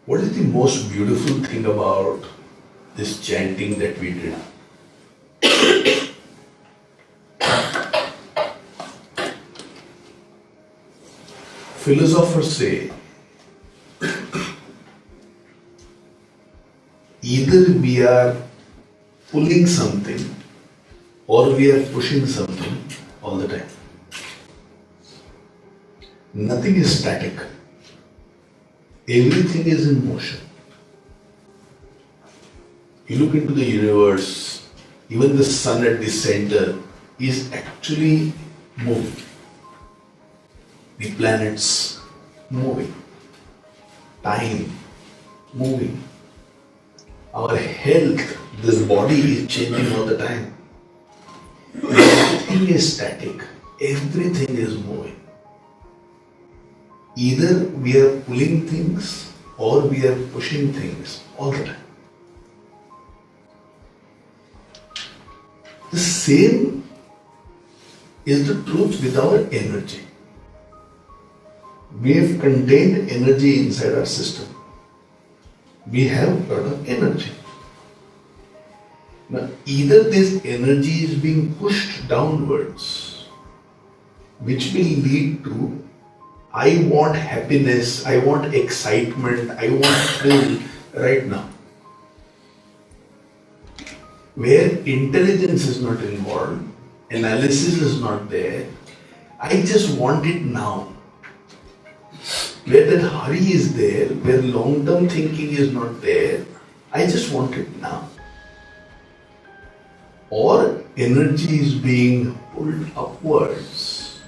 What is the most beautiful thing about this chanting that we did? Philosophers say either we are pulling something or we are pushing something all the time. Nothing is static. Everything is in motion. You look into the universe, even the sun at the center is actually moving. The planets moving. Time moving. Our health, this body is changing all the time. Nothing is static. Everything is moving. Either we are pulling things or we are pushing things all the time. The same is the truth with our energy. We have contained energy inside our system. We have a lot of energy. Now, either this energy is being pushed downwards, which will lead to I want happiness, I want excitement, I want thrill right now. Where intelligence is not involved, analysis is not there, I just want it now. Where that hurry is there, where long-term thinking is not there, I just want it now. Or energy is being pulled upwards,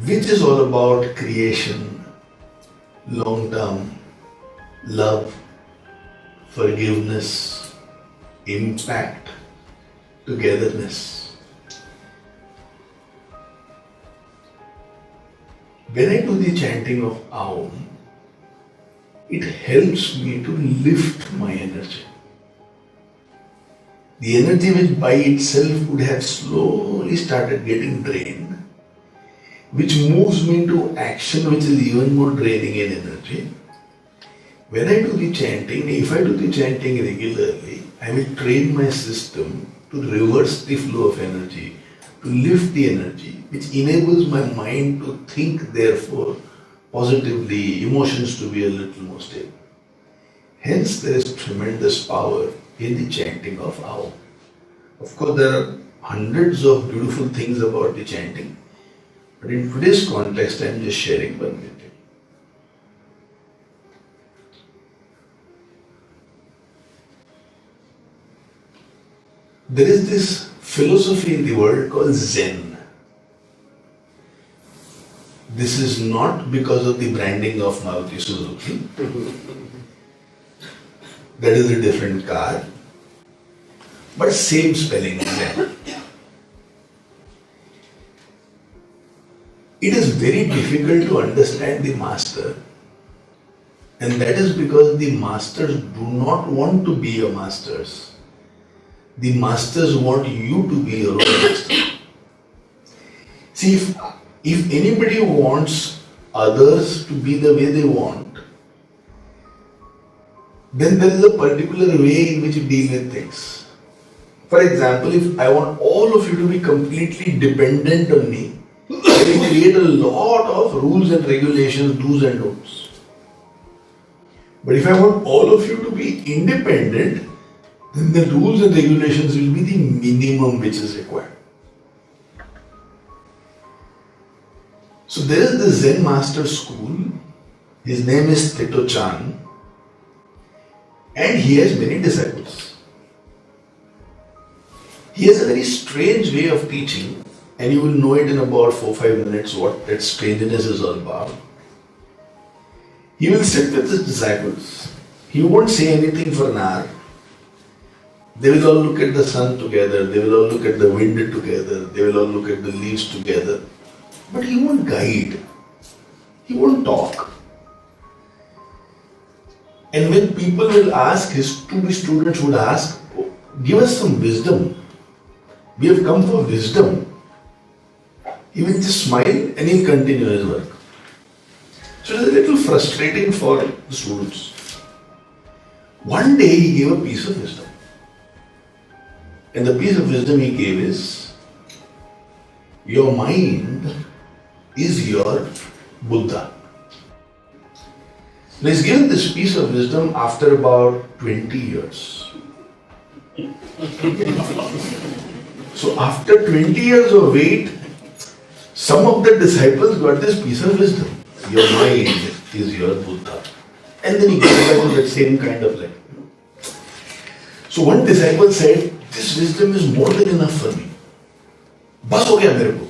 which is all about creation, long-term, love, forgiveness, impact, togetherness. When I do the chanting of Aum, it helps me to lift my energy. The energy which by itself would have slowly started getting drained, which moves me into action which is even more draining in energy. When I do the chanting, if I do the chanting regularly, I will train my system to reverse the flow of energy, to lift the energy, which enables my mind to think, therefore, positively, emotions to be a little more stable. Hence, there is tremendous power in the chanting of Aum. Of course, there are hundreds of beautiful things about the chanting, but in today's context, I am just sharing one with you. There is this philosophy in the world called Zen. This is not because of the branding of Maruti Suzuki. That is a different car. But same spelling, Zen. It is very difficult to understand the master, and that is because the masters do not want to be your masters. The masters want you to be your own master. See, if anybody wants others to be the way they want, then there is a particular way in which you deal with things. For example, if I want all of you to be completely dependent on me, I will create a lot of rules and regulations, do's and don'ts. But if I want all of you to be independent, then the rules and regulations will be the minimum which is required. So there is the Zen Master School. His name is Tito-chan, and he has many disciples. He has a very strange way of teaching, and you will know it in about 4-5 minutes what that strangeness is all about. He will sit with his disciples. He won't say anything for an hour. They will all look at the sun together, they will all look at the wind together, they will all look at the leaves together. But he won't guide. He won't talk. And when people will ask, his students would ask, give us some wisdom. We have come for wisdom. He will just smile and he'll continue his work. So it is a little frustrating for the students. One day he gave a piece of wisdom. And the piece of wisdom he gave is, your mind is your Buddha. Now he's given this piece of wisdom after about 20 years. So after 20 years of wait, some of the disciples got this piece of wisdom. Your mind is your Buddha. And then he gave back to that same kind of life. So one disciple said, this wisdom is more than enough for me. बस हो गया मेरे को.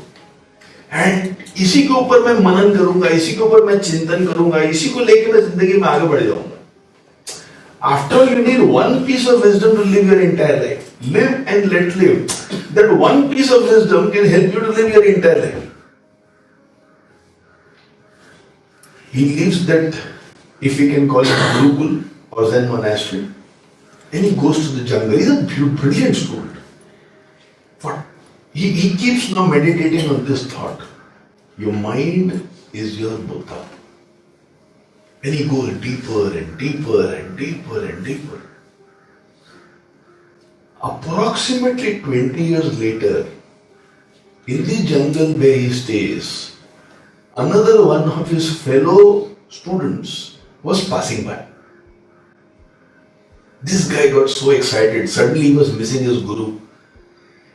And इसी के ऊपर मैं मनन करूंगा, इसी के ऊपर मैं चिंतन करूंगा, इसी को लेके मैं जिंदगी में आगे बढ़ जाऊंगा. After all, you need one piece of wisdom to live your entire life. Live and let live. That one piece of wisdom can help you to live your entire life. He leaves that, if we can call it Gurukul or Zen monastery, and he goes to the jungle. He's a brilliant student. But he keeps now meditating on this thought. Your mind is your Buddha. And he goes deeper and deeper and deeper and deeper. Approximately 20 years later, in the jungle where he stays, another one of his fellow students was passing by. This guy got so excited, suddenly he was missing his guru.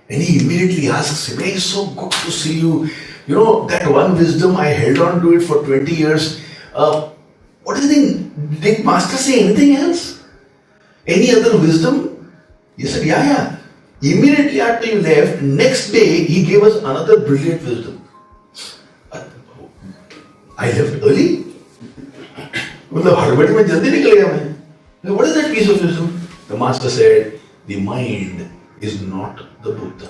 And he immediately asks him, hey, it's so good to see you. You know, that one wisdom, I held on to it for 20 years. What do you think? Did Master say anything else? Any other wisdom? He said, yeah. Immediately after you left, next day, he gave us another brilliant wisdom. I left early? मतलब हड़बड़ी में जल्दी निकल गया मैं. What is that piece of wisdom? The Master said, the mind is not the Buddha.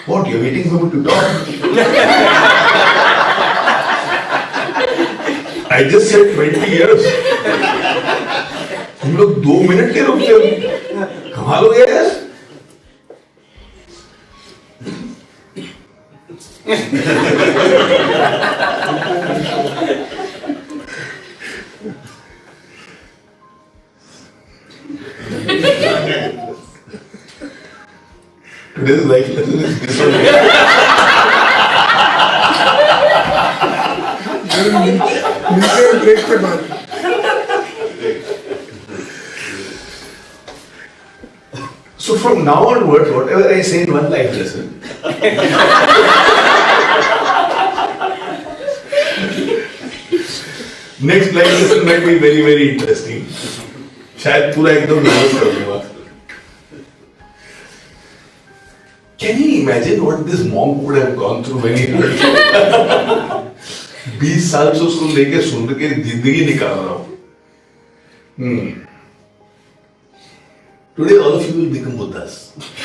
What, you're waiting for me to talk? I just said 20 years. तुम लोग 2 minute के रुकते हो. कमाल हो गया यार. Today's life lesson is this one. So from now onwards, whatever I say in one life lesson, next life lesson might be very, very interesting. शायद पूरा एकदम रिवर्स कर दूंगा. Can you imagine what this monk would have gone through when he heard? 20 साल से उसको लेके सुन के जिंदगी निकाल रहा हूँ. Today all of you will become Buddhas.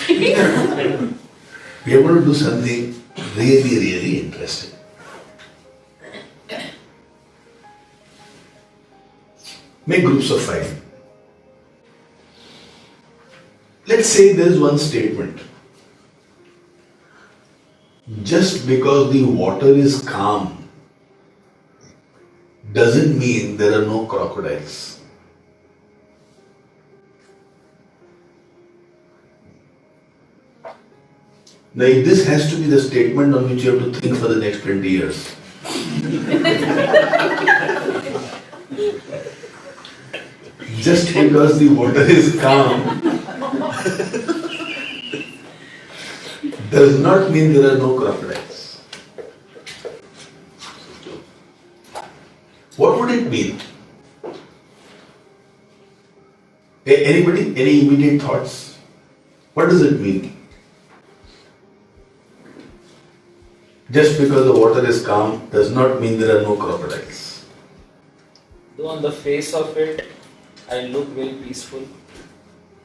We are going to do something really, really interesting. Make groups of 5. Let's say there is one statement. Just because the water is calm doesn't mean there are no crocodiles. Now, this has to be the statement on which you have to think for the next 20 years. Just because the water is calm does not mean there are no crocodiles. What would it mean? Anybody? Any immediate thoughts? What does it mean? Just because the water is calm does not mean there are no crocodiles. Though on the face of it, I look very peaceful.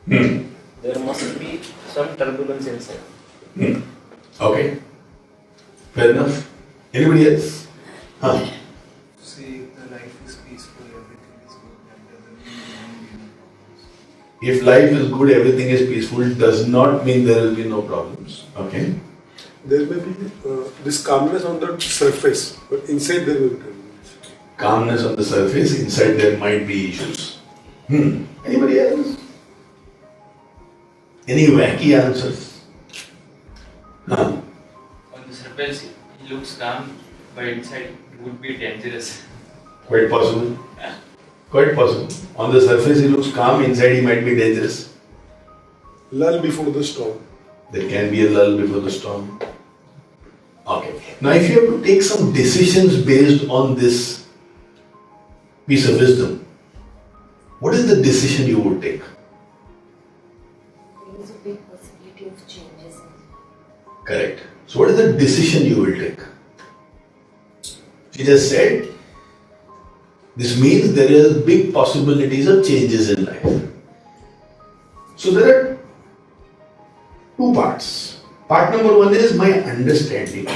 There must be some turbulence inside. Okay. Fair enough. Anybody else? See, if the life is peaceful, everything is good, that doesn't mean If life is good, everything is peaceful, does not mean there will be no problems. Okay? There may be this calmness on the surface, but inside there will be turbulence. Calmness on the surface, inside there might be issues. Anybody else? Any wacky answers? Huh? On the surface, he looks calm, but inside it would be dangerous. Quite possible. Quite possible. On the surface he looks calm, inside he might be dangerous. Lull before the storm. There can be a lull before the storm. Okay. Now if you have to take some decisions based on this piece of wisdom, what is the decision you would take? There is a big possibility of changes. Correct. So what is the decision you will take? She just said, this means there is big possibilities of changes in life. So there are two parts. Part number one is my understanding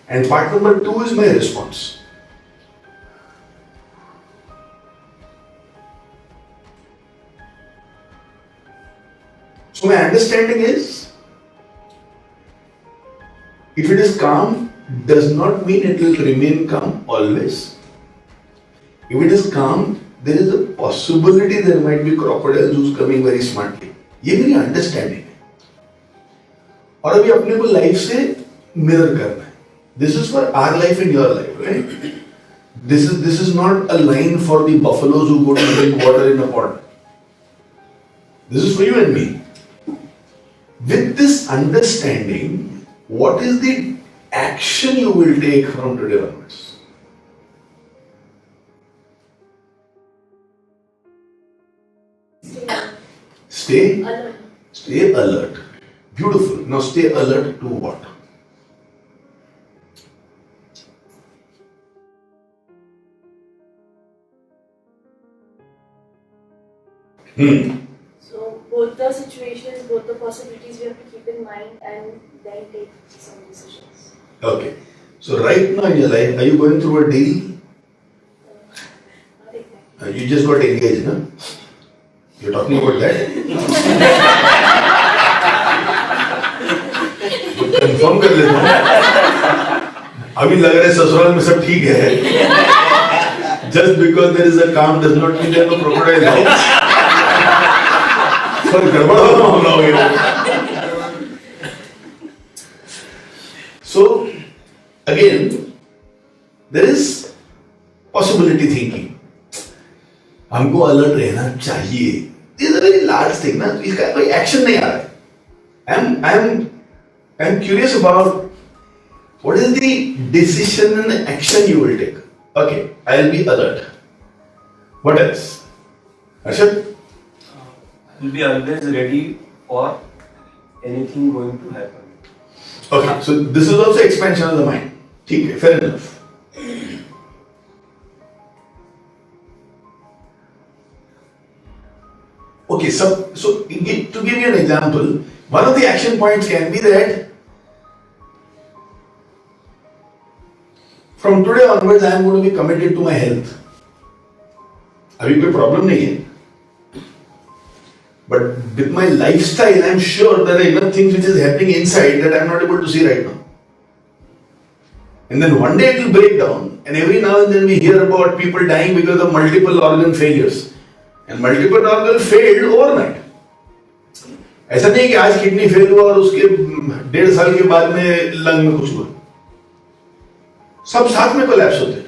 and part number two is my response. So my understanding is, if it is calm, does not mean it will remain calm always. If it is calm, there is a possibility there might be crocodiles who's coming very smartly. ये मेरी understanding है. और अभी अपने को life से mirror करना है. This is for our life and your life, right? This is not a line for the buffaloes who go to drink water in a pond. This is for you and me. With this understanding, what is the action you will take from today onwards? Stay Alert. Stay alert. Beautiful. Now stay alert to what? So both the situations, both the possibilities we have to keep in mind and then take some decisions. Okay. So right now in your life, are you going through a deal? Not exactly. You just got engaged, no? You're talking about that? Confirm कर लेता हूँ. अभी लग रहा है ससुराल में सब ठीक है. Just because there is a calm does not mean there are no crocodiles. पर गड़बड़ वाला मामला हो गया. So again, there is possibility thinking. हमको अलर्ट रहना चाहिए. This is a very large thing, ना? इसका कोई एक्शन नहीं आ रहा है. I'm curious about what is the decision and action you will take. Okay, I'll be alert. What else? Arshad? Will be always ready for anything going to happen. Okay, so this is also expansion of the mind. Okay, fair enough. Okay, so to give you an example, one of the action points can be that from today onwards I am going to be committed to my health. अभी कोई problem नहीं है. But with my lifestyle, I am sure there are enough things which is happening inside that I am not able to see right now. And then one day it will break down, and every now and then we hear about people dying because of multiple organ failures. And multiple organ failed overnight. ऐसा नहीं कि आज kidney fail हुआ और उसके 1.5 साल के बाद में लंग में कुछ हुआ. सब साथ में कोलैप्स होते हैं.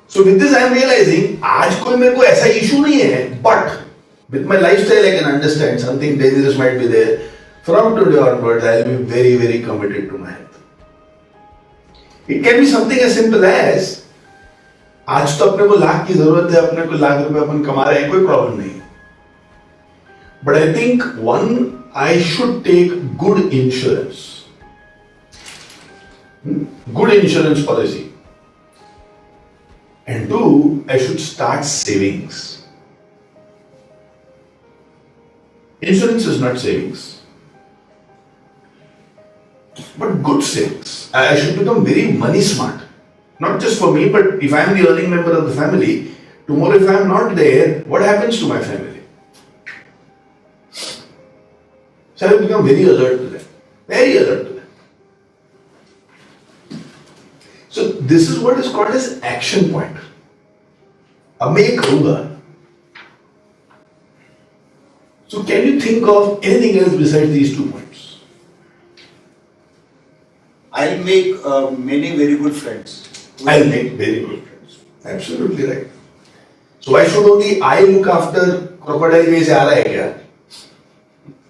So with this I am realizing आज कोई मेरे को ऐसा इशू नहीं है, but with my lifestyle I can understand something dangerous might be there. From today onwards I will be very, very committed to my health. It can be something as simple as आज तो अपने को लाख की जरूरत है, अपने को लाख रुपए अपन कमा रहे हैं, कोई प्रॉब्लम नहीं. But I think one, I should take good insurance. Good insurance policy. And two, I should start savings. Insurance is not savings, but good savings. I should become very money smart. Not just for me, but if I am the earning member of the family, tomorrow if I am not there, what happens to my family? So I have become very alert to that. Very alert to that. So this is what is called as action point. अब मैं ये करूंगा. So can you think of anything else besides these 2 points? I'll make many very good friends. I'll make very good friends. Absolutely right. So why should only I look after crocodile में से आ रहा है क्या?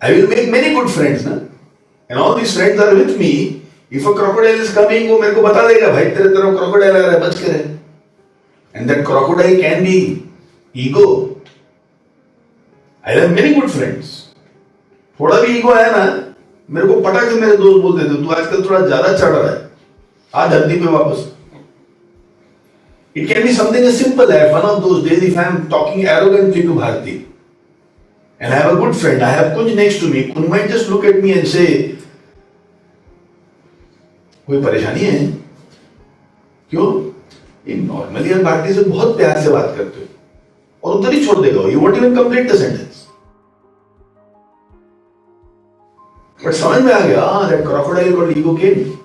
I will make many good friends, ना? And all these friends are with me. If a crocodile is coming, वो मेरे को बता देगा भाई तेरे तरफ crocodile आ रहा है बच के रहे. And that crocodile can be ego. I have many good friends. थोड़ा भी ego आया ना मेरे को पटा के मेरे दोस्त बोलते थे तू आजकल थोड़ा ज्यादा चढ़ रहा है. आ धरती पे वापस. It can be something as simple as one of those days if I am talking arrogantly to Bharti and I have a good friend, I have Kunj next to me, Kunj might just look at me and say, कोई परेशानी है? क्यों? ये normally आप भारती से बहुत प्यार से बात करते हो और उधर ही छोड़ देगा. You won't even complete the sentence. But समझ में आ गया, that crocodile called ego came.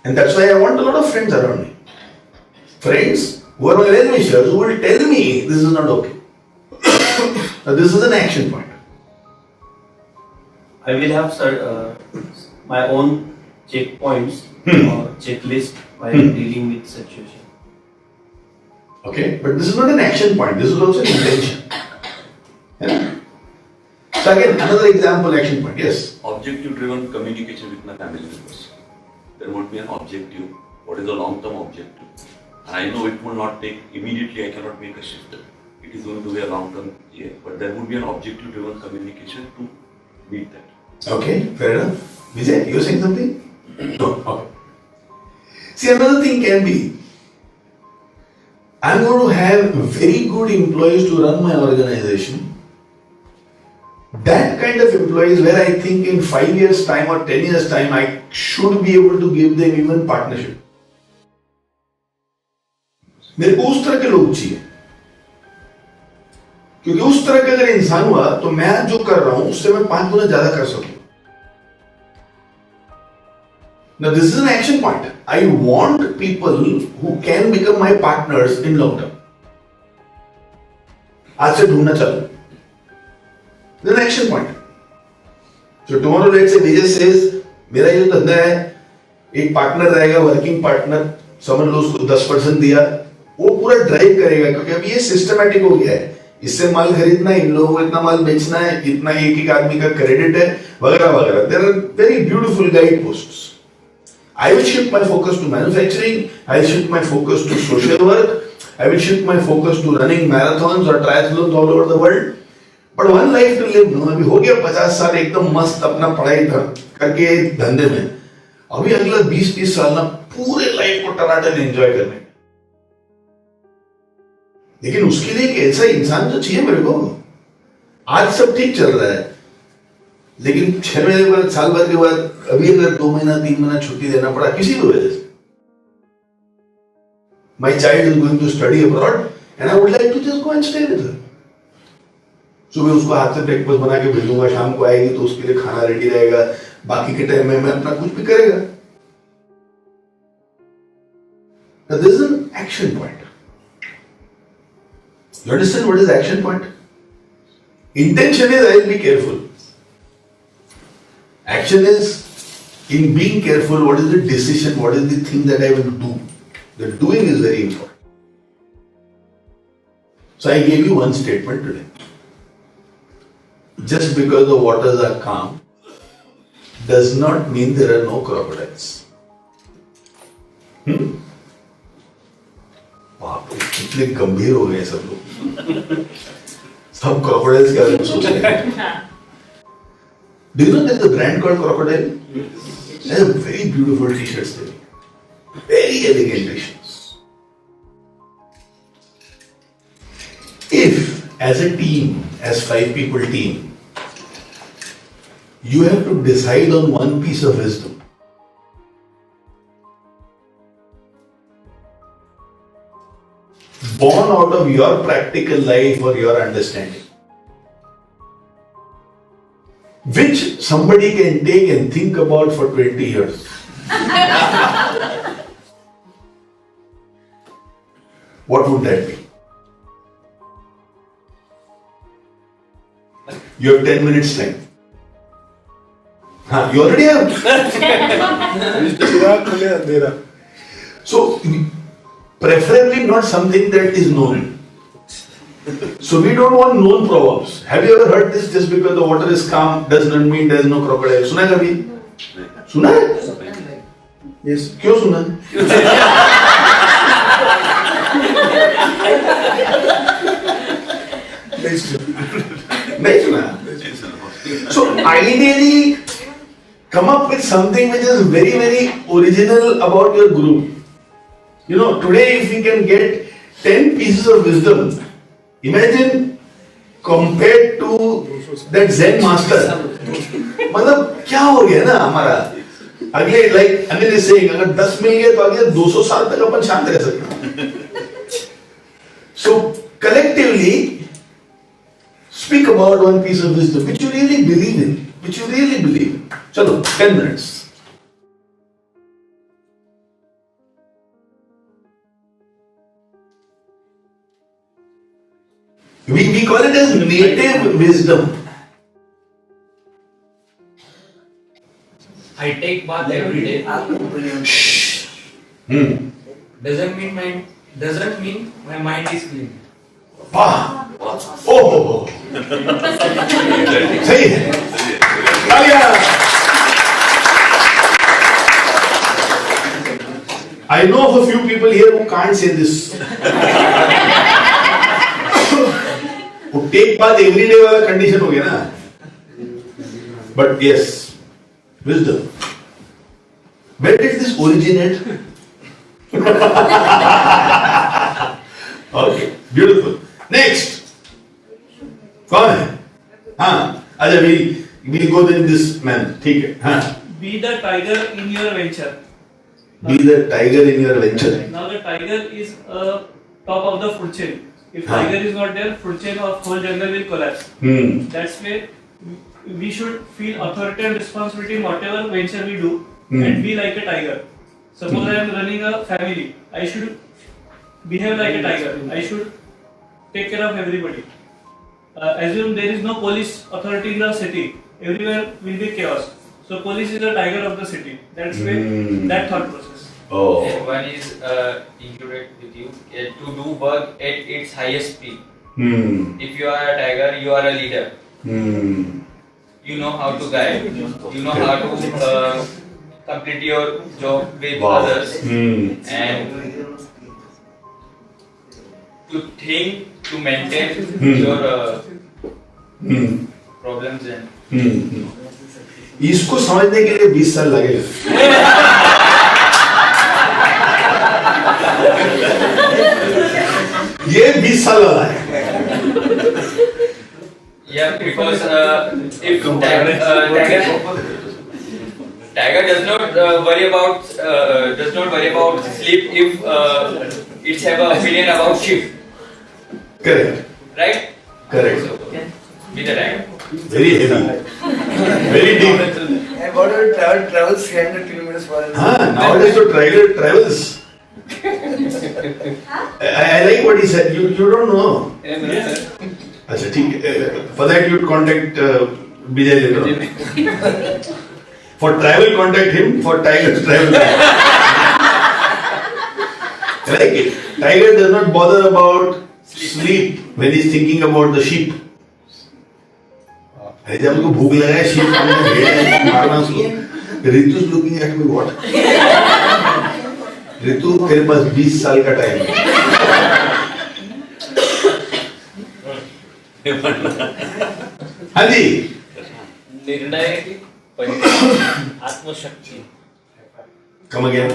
And that's why I want a lot of friends around me. Friends who are my well-wishers who will tell me this is not okay. Now this is an action point. I will have my own checkpoints or checklist while dealing with situation. Okay, but this is not an action point. This is also an intention. Yeah. So again, another example, action point. Yes. Objective-driven communication with my family members. There would be an objective. What is the long-term objective? I know it will not take immediately. I cannot make a shift. It is going to be a long-term year, but there would be an objective-driven communication to meet that. Okay, fair enough. Vijay, you saying something? No. Okay. See, another thing can be, I'm going to have very good employees to run my organization. That kind of employees where I think in 5 years time or 10 years time, I should be able to give them even partnership. मेरे को उस तरह के लोग चाहिए क्योंकि उस तरह का अगर इंसान हुआ तो मैं जो कर रहा हूं उससे मैं 5 गुना ज्यादा कर सकूं. Now this is an action point. I want people who can become my partners in long term. आज से ढूंढना चालू. This is an action point. So tomorrow let's say Vijay says मेरा ये धंधा है एक पार्टनर रहेगा वर्किंग पार्टनर समझ लो उसको 10% दिया वो पूरा ड्राइव करेगा क्योंकि अब ये सिस्टमैटिक हो गया है. इससे माल खरीदना है इन लोगों को इतना माल बेचना है इतना एक एक आदमी का क्रेडिट है वगैरह वगैरह. There are very beautiful guide posts. I will shift my focus to manufacturing. I will shift my focus to social work. I will shift my focus to running marathons or triathlons all over the world. But one life to live. No, अभी हो गया 50 साल एकदम मस्त अपना पढ़ाई करके धंधे में. अभी अगला 20-30 साल ना पूरे लाइफ को टनाटन एंजॉय करने. लेकिन उसके लिए एक ऐसा इंसान जो चाहिए मेरे को. आज सब ठीक चल रहा है लेकिन 6 महीने बाद साल भर के बाद अभी अगर 2 महीना 3 महीना छुट्टी देना पड़ा किसी भी वजह से. My child is going to study abroad and I would like to just go and stay with her. सुबह उसको हाथ से ब्रेकफास्ट बना के भेजूंगा शाम को आएगी तो उसके लिए खाना रेडी रहेगा बाकी के टाइम में मैं अपना कुछ भी करेगा. Now this is an action point. You understand what is action point? Intention is I will be careful. Action is in being careful what is the decision, what is the thing that I will do. The doing is very important. So I gave you one statement today. Just because the waters are calm does not mean there are no crocodiles. बाप रे कितने गंभीर हो गए सब लोग. सब crocodiles के बारे में सोच रहे हैं. Do you know there's a brand called Crocodile? They have very beautiful t-shirts there. Very elegant t-shirts. If as a team, as 5 people team, you have to decide on one piece of wisdom. Born out of your practical life or your understanding. which somebody can take and think about for 20 years. What would that be? You have 10 minutes time. You already have. So, preferably not something that is known. So we don't want known proverbs. Have you ever heard this? Just because the water is calm does not mean there is no crocodile. सुना है कभी? सुना है? Yes. क्यों सुना? नहीं सुना. So ideally, come up with something which is very, very original about your group. You know, today if we can get 10 pieces of wisdom, imagine compared to that Zen master. मतलब क्या हो गया ना हमारा? अगले like Anil is saying, अगर 10 मिल गए तो अगले 200 साल तक अपन शांत रह सकते. So collectively, speak about one piece of wisdom which you really believe in, which you really believe. चलो 10 minutes. We call it as native wisdom. I take bath every day. Doesn't mean my mind is clean. वाह, ओह, सही है. I know of a few people here who can't say this. वो take bath every day वाला condition हो गया ना. But yes, wisdom. Where did this originate? Okay, beautiful. Next. कौन है? हाँ, अच्छा we'll go in this manner. ठीक है. हाँ. Be the tiger in your venture. Be the tiger in your venture. Now the tiger is top of the food chain. If tiger is not there, food chain of whole jungle will collapse. That's why we should feel authority and responsibility in whatever venture we do and be like a tiger. Suppose I am running a family, I should behave like a tiger. I should take care of everybody. Assume there is no police authority in the city. Everywhere will be chaos. So police is the tiger of the city. That's why that thought process. Oh. One is included with you to do work at its highest peak. If you are a tiger, you are a leader. You know how to guide. You know how to complete your job with others. And to think, to maintain your problems and इसको समझने के लिए 20 साल लगेगा. ये 20 साल वाला है. yeah, because if tiger does not worry about sleep if it's have an opinion about sheep. Correct. Right? Correct. So, be the tiger. Very heavy. Very deep. And what are travels 300 kilometers per hour? Nowadays the tiger travels. I like what he said. You don't know. Yes. अच्छा ठीक है. For that you contact Vijay later on. For travel contact him. For tigers travel. I like it. Tiger does not bother about sleep when he's thinking about the sheep. जब उनको भूख लगा है sheep मारना उसको. Ritu is looking at me what? Ritu तेरे पास 20 साल का टाइम है. हाँ जी. निर्णय परिणाम आत्मशक्ति. Come again.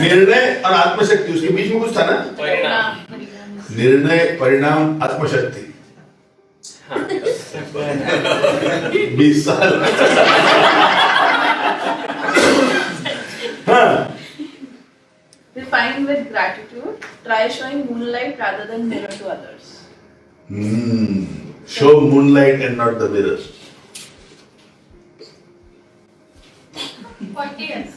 निर्णय और आत्मशक्ति उसके बीच में कुछ था ना. परिणाम. निर्णय परिणाम आत्मशक्ति. 20 साल. हाँ. Refine with gratitude. Try showing moonlight rather than mirror to others. Show moonlight and not the mirror. 40 years.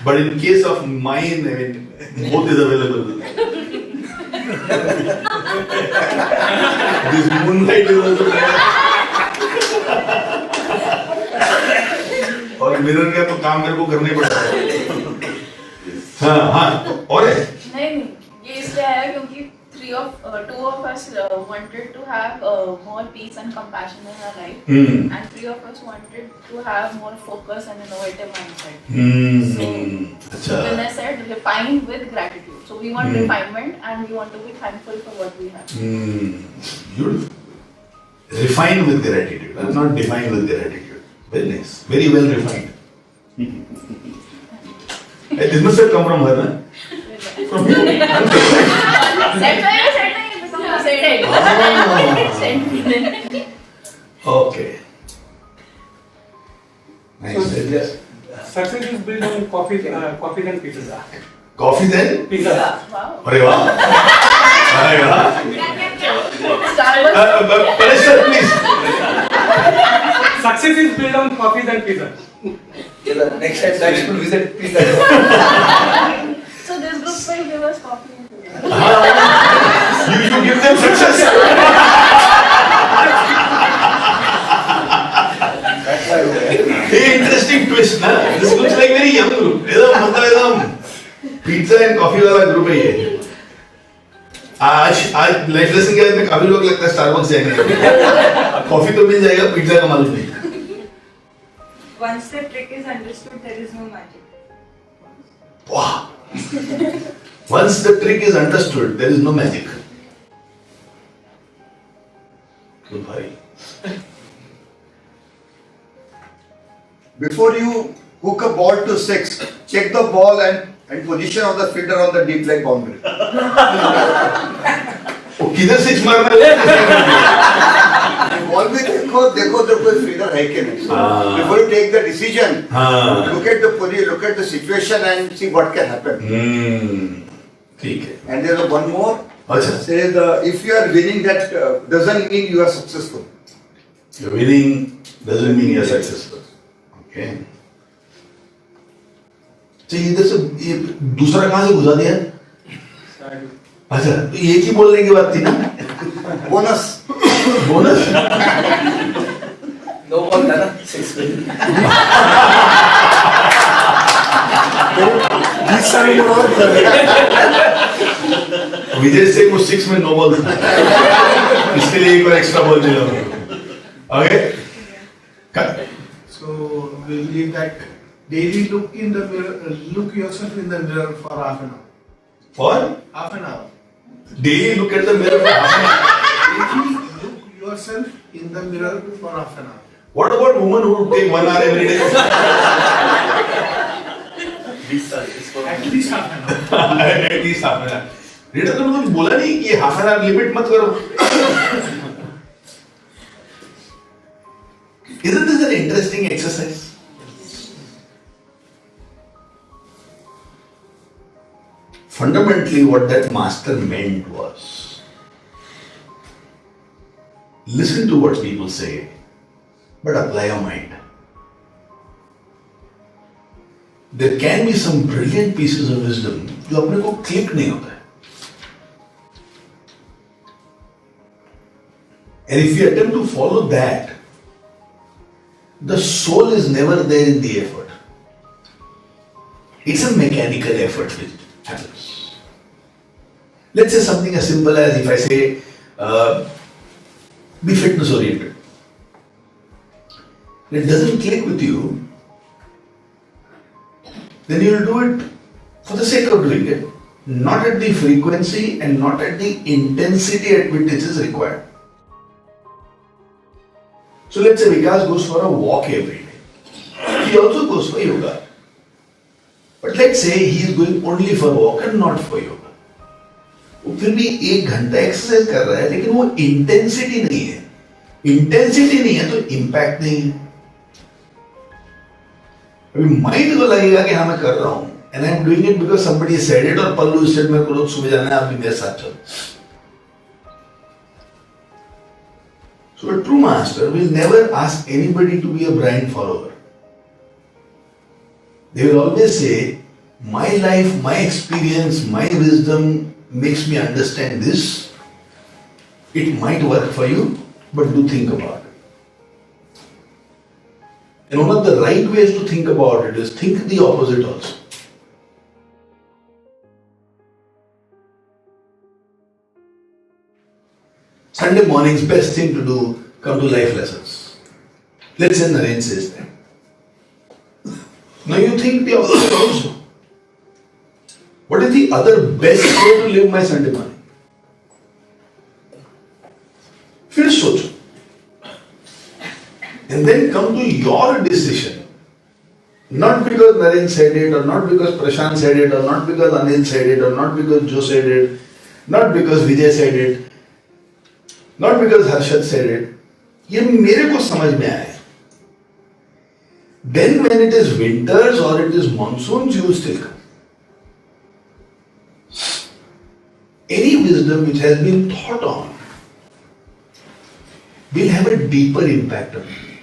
But in case of mine, I mean, both is available. This moonlight is also there. और mirror का तो काम मेरे को करना ही पड़ता है. हाँ हाँ और है. नहीं ये इसलिए है क्योंकि two of us wanted to have more peace and compassion in our life, and 3 of us wanted to have more focus and innovative mindset. So when I said refine with gratitude, so we want refinement and we want to be thankful for what we have. Beautiful. Refine with gratitude, not define with gratitude. Very nice, very well refined. This must have come from her, na? From you. Okay. Nice. So, success is built on coffee and pizza. Coffee then? Pizza. Wow. अरे वाह. अरे वाह. Palestine, please. Success is built on coffee and pizza. Next time, next will visit pizza. So this group will give us coffee and pizza. You give them success. Hey, interesting twist, na? This looks like very young group. एकदम pizza and coffee वाला group है ये. आज life lesson के बाद में काफी लोग लगता है स्टारबक्स जाएंगे. कॉफी तो मिल जाएगा, पिज्जा का मालूम नहीं. Once the trick is understood, there is no magic. Wow. Once the trick is understood, there is no magic. Good bhai. Before you hook a ball to 6, check the ball and position of the fielder on the deep leg boundary. वो किधर six मारना है? Ball भी देखो तो कोई fielder है कि नहीं. Before you take the decision, look at the position, look at the situation and see what can happen. ठीक है. And there is one more. अच्छा. Says if you are winning, that doesn't mean you are successful. You're winning doesn't mean you're successful. Okay. तो इधर से ये दूसरा कहाँ से घुसा दिया? अच्छा, तो एक ही बोलने की बात थी ना? बोनस. बोनस? No ball था ना? 6 में. 20 साल में और विजय से वो 6 में नो बॉल था. इसके लिए एक और एक्स्ट्रा बॉल मिला. Okay? So we believe that daily look yourself in the mirror for half an hour. For? Half an hour. Daily look at the mirror for half an hour. Daily look yourself in the mirror for half an hour. What about women who take 1 hour every day? At least half an hour. At least half an hour. Reader, तुमने कुछ बोला नहीं कि half an hour limit मत करो. Isn't this an interesting exercise? Fundamentally, what that master meant was, listen to what people say, but apply your mind. There can be some brilliant pieces of wisdom जो अपने को click नहीं होता है. And if you attempt to follow that, the soul is never there in the effort. It's a mechanical effort which happens. Let's say something as simple as if I say, be fitness oriented. It doesn't click with you, then you will do it for the sake of doing it, not at the frequency and not at the intensity at which it is required. So let's say Vikas goes for a walk every day. He also goes for yoga. But let's say he is going only for walk and not for yoga. वो फिर भी 1 घंटा exercise कर रहा है, लेकिन वो intensity नहीं है. इंटेंसिटी नहीं है तो इम्पैक्ट नहीं है. अभी माइंड को लगेगा कि हाँ मैं कर रहा हूं, and I am doing it because somebody said it, और पल्लू सेड मेरे को रोज सुबह जाना है, आप भी मेरे साथ चलो. So a true master will never ask anybody to be a blind follower. They will always say, my life, my experience, my wisdom makes me understand this. It might work for you, but do think about it. And one of the right ways to think about it is think the opposite also. Sunday morning's best thing to do, come to life lessons. Let's say Naren says that. Now you think the opposite also. What is the other best way to live my Sunday morning? फिर सोचो. And then come to your decision. Not because Naren said it, or not because Prashant said it, or not because Anil said it, or not because Joe said it, not because Vijay said it, not because Harshad said it. ये मेरे को समझ में आया. Then when it is winters or it is monsoons, you still come. Any wisdom which has been thought on will have a deeper impact on you.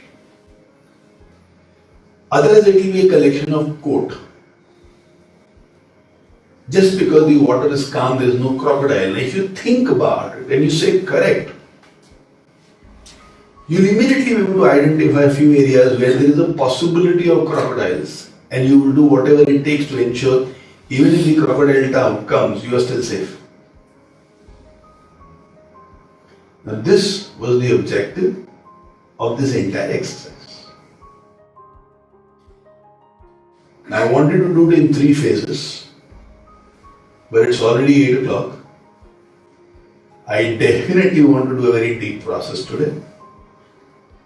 Otherwise it will be a collection of quote. Just because the water is calm, there is no crocodile. If you think about it and you say correct, you'll immediately be able to identify a few areas where there is a possibility of crocodiles, and you will do whatever it takes to ensure even if the crocodile comes, you are still safe. Now this was the objective of this entire exercise. Now I wanted to do it in 3 phases, but it's already 8 o'clock. I definitely want to do a very deep process today.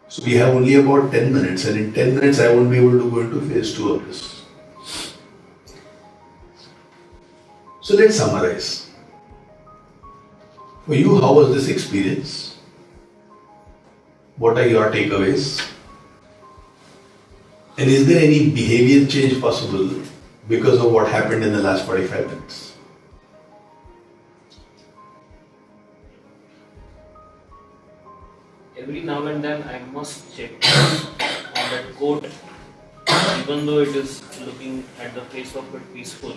So we have only about 10 minutes, and in 10 minutes I won't be able to go into phase 2 of this. So let's summarize. For you, how was this experience? What are your takeaways? And is there any behavior change possible because of what happened in the last 45 minutes? Every now and then I must check on that quote, even though it is looking at the face of it peaceful.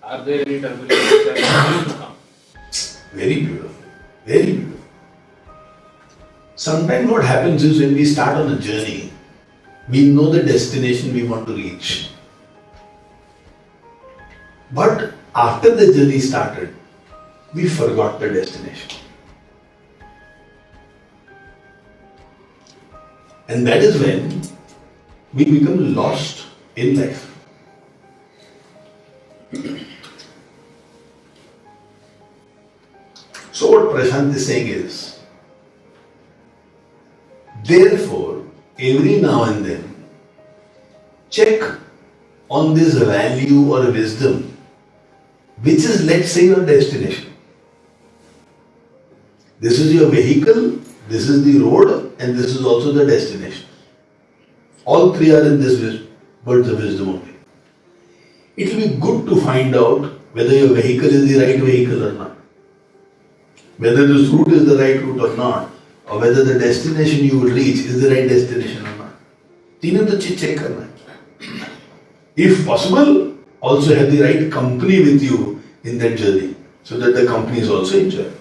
Are there any turbulences that will come? Very beautiful. Very beautiful. Sometimes what happens is when we start on a journey, we know the destination we want to reach. But after the journey started, we forgot the destination. And that is when we become lost in life. So what Prashant is saying is, therefore, every now and then, check on this value or wisdom, which is, let's say, your destination. This is your vehicle, this is the road, and this is also the destination. All 3 are in this words of wisdom only. It will be good to find out whether your vehicle is the right vehicle or not, whether this route is the right route or not, or whether the destination you will reach is the right destination or not. तीनों तो चीज check करना है. If possible, also have the right company with you in that journey, so that the company is also enjoyable.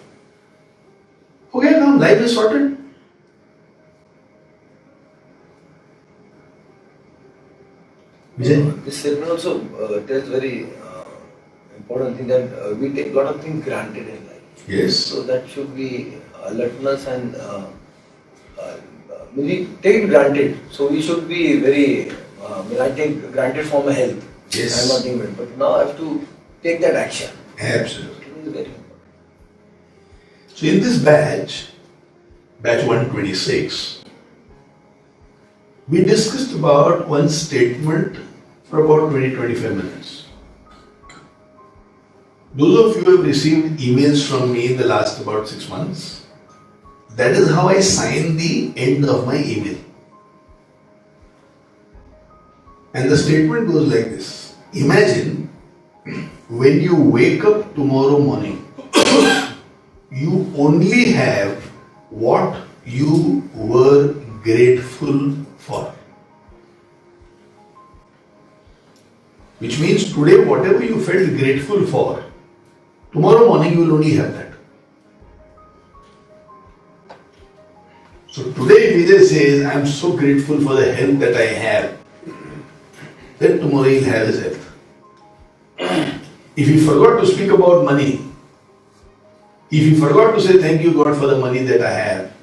Okay, now life is sorted. This statement also tells very important thing that we take a lot of things granted in life. Yes. So that should be alertness and we take it granted. So we should be very. I take granted for my health. Yes. I'm not taking it, but now I have to take that action. Absolutely. It is very important. So in this batch 126, we discussed about one statement for about 20-25 minutes. Those of you who have received emails from me in the last about 6 months, that is how I sign the end of my email. And the statement goes like this. Imagine when you wake up tomorrow morning, you only have what you were grateful for. Which means today whatever you felt grateful for, tomorrow morning you will only have that. So today Vijay says, I am so grateful for the health that I have. Then tomorrow he will have his health. If he forgot to speak about money, if he forgot to say thank you God for the money that I have,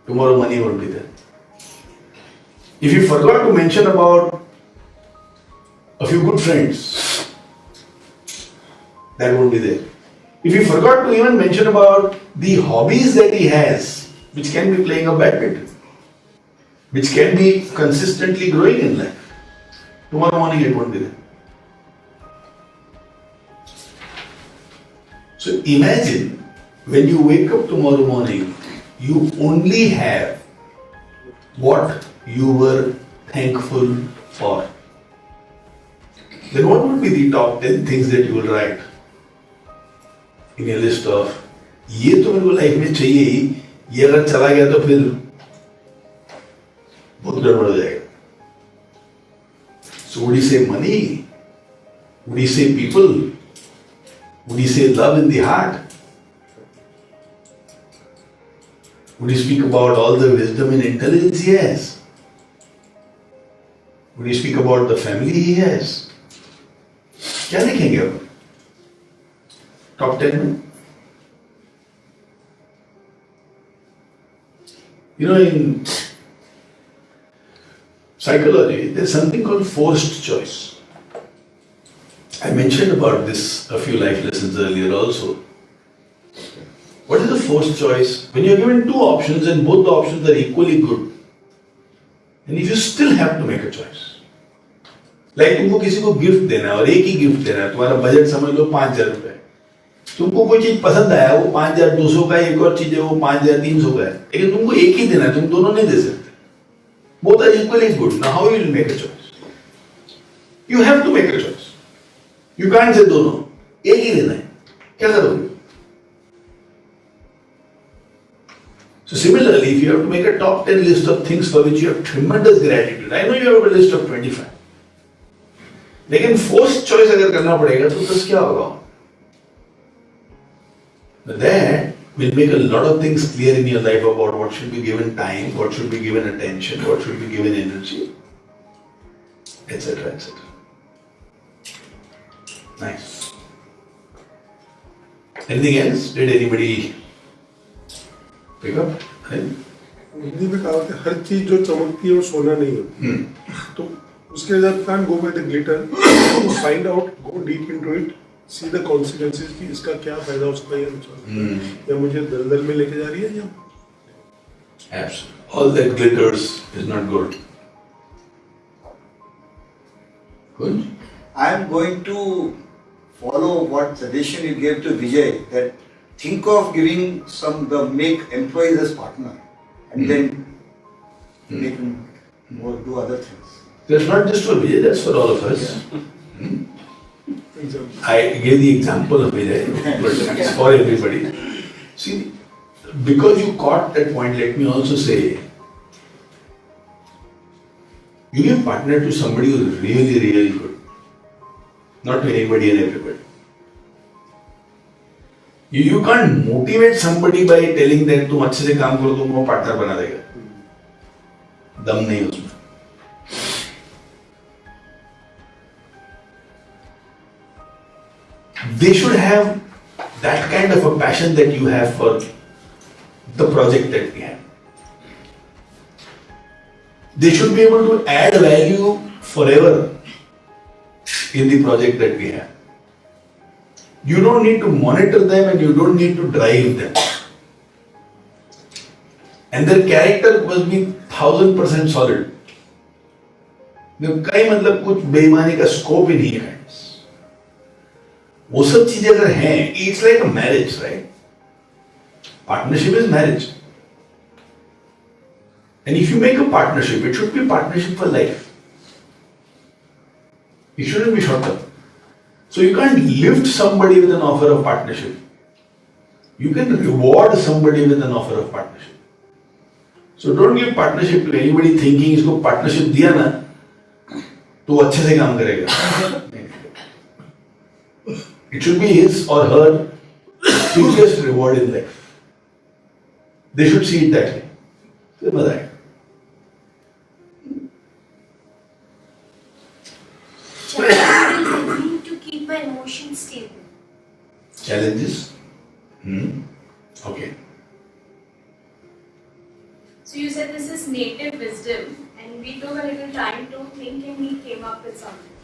tomorrow money won't be there. If he forgot to mention about a few good friends, that won't be there. If he forgot to even mention about the hobbies that he has, which can be playing a badminton, which can be consistently growing in life, tomorrow morning it won't be there. So imagine when you wake up tomorrow morning, you only have what you were thankful for. Then what would be the top 10 things that you will write in your list of, ये तो मेरे को life में चाहिए ही, ये अगर चला गया तो फिर बहुत गड़बड़ हो जाएगा. So would you say money? Would you say people? Would you say love in the heart? Would you speak about all the wisdom and intelligence he has? Would you speak about the family he has? क्या लिखेंगे अब? Top 10 में? You know, in psychology, there's something called forced choice. I mentioned about this a few life lessons earlier also. What is the forced choice? When you're given two options and both the options are equally good, and if you still have to make a choice. Like तुमको किसी को gift देना है और एक ही gift देना है, तुम्हारा बजट समझ लो 5,000 रुपए. तुमको कोई चीज पसंद आया, वो 5,200 का, एक और चीज है वो 5,300 का है, लेकिन तुमको एक ही देना है, तुम दोनों नहीं दे सकते. Both are equally good. Now how will you make a choice? You have to make a choice. You can't say दोनों, एक ही देना है. क्या करोगे? So similarly, if you have to make a top 10 list of things for which you have tremendous gratitude, I know you have a list of 25. लेकिन forced choice अगर करना पड़ेगा तो क्या होगा? That will make a lot of things clear in your life about what should be given time, what should be given attention, what should be given energy, etc. etc. Nice. Anything else? Did anybody pick up? Hindi में कहा होता है हर चीज जो चमकती है वो सोना नहीं होती. तो उसके लिए can't go by the glitter, find out, go deep into it, see the consequences कि इसका क्या फायदा उसका या या मुझे दलदल में लेके जा रही है या. Absolutely. All that glitters is not good. Good. I am going to follow what suggestion you gave to Vijay, that think of giving make employees as partner and then make them more do other things. That's not just for Vijay, that's for all of us. I gave the example of Vijay, but it's for everybody. See, because you caught that point, let me also say, you give partner to somebody who is really, really good. Not to anybody and everybody. You can't motivate somebody by telling them तुम अच्छे से काम करो तुमको partner बना देगा. दम नहीं उसमें. They should have that kind of a passion that you have for the project that we have. They should be able to add value forever in the project that we have. You don't need to monitor them and you don't need to drive them. And their character must be 1000% solid. कई मतलब कुछ बेईमानी का scope ही नहीं है। वो सब चीजें अगर हैं, it's like a marriage, right? Partnership is marriage. And if you make a partnership, it should be a partnership for life. It shouldn't be short term. So you can't lift somebody with an offer of partnership. You can reward somebody with an offer of partnership. So don't give partnership to anybody thinking इसको partnership दिया ना तो वो अच्छे से काम करेगा. It should be his or her biggest reward in life. They should see it that way. फिर मजा आएगा. Challenges to keep my emotions stable. Challenges? Okay. So you said this is native wisdom, and we took a little time to think, and we came up with something.